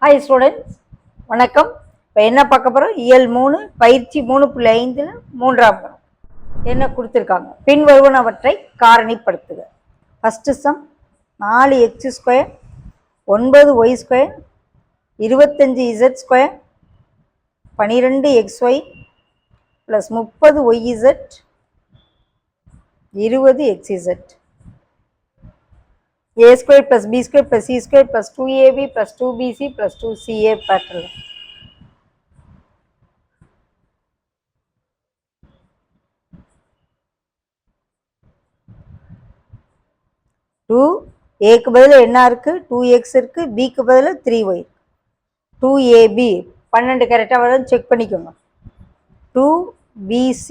Hi students, வணக்கம். இப்போ என்ன பார்க்க போகிறோம்? இயல் 3 பயிற்சி 3.5 மூன்றாம் கணம் என்ன கொடுத்துருக்காங்க? பின்வருவனவற்றை காரணிப்படுத்துக. First sum 4x², 9y² 25z² 12xy + 30yz 20xz a² + b² + c² + 2ab + 2bc + 2ca pattern. Two ஏக்கு பதில் என்ன இருக்கு? 2x இருக்கு. பிக்கு பதில் 3y. 2ab 12 கரெக்டாக வருதுன்னு செக் பண்ணிக்கோங்க. 2bc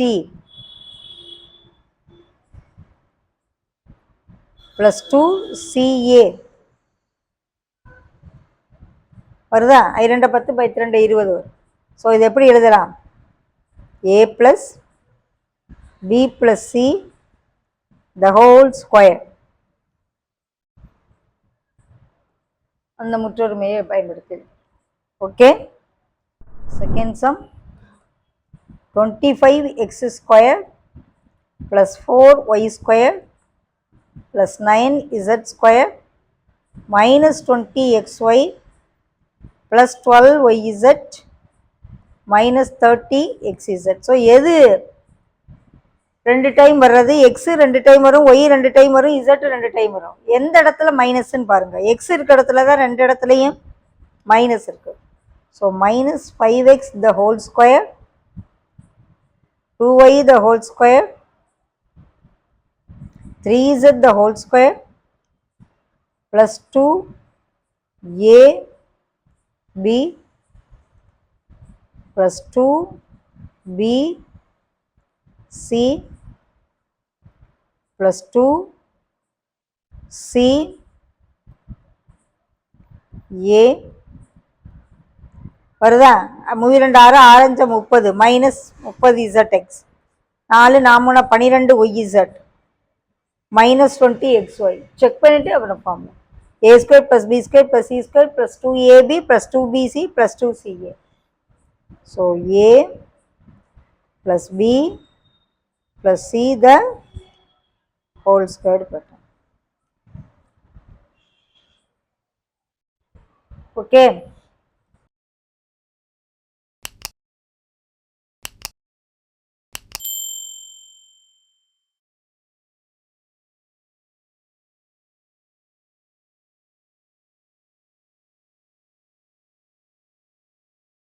+ 2ca வருதா? 2 10 / 2 20 வரும். ஸோ இது எப்படி எழுதலாம்? a + b + c the whole square. அந்த முற்றொருமையை பயன்படுத்து. Okay. Second sum 25x² + 4y² + 9z² - 20xy + 12yz - 30xz. So எது 2 டைம் வர்றது? எக்ஸ் 2 டைம் வரும், ஒய் 2 டைம் வரும், இசட் 2 டைம் வரும். எந்த இடத்துல மைனஸ்ன்னு பாருங்க. எக்ஸ் இருக்க இடத்துல தான் 2 இடத்துலையும் மைனஸ் இருக்கு. So -5x the whole square, 2y the whole square, 3z the whole square + 2ab + 2bc + 2ca வருதா? 2 6 6 30 -30zx 4 4 12yz -20xy. செக் பண்ணிட்டு அப்புறம் form a² + b² + c² + 2ab + 2bc + 2ca. So a + b + c the whole square pattern. Okay.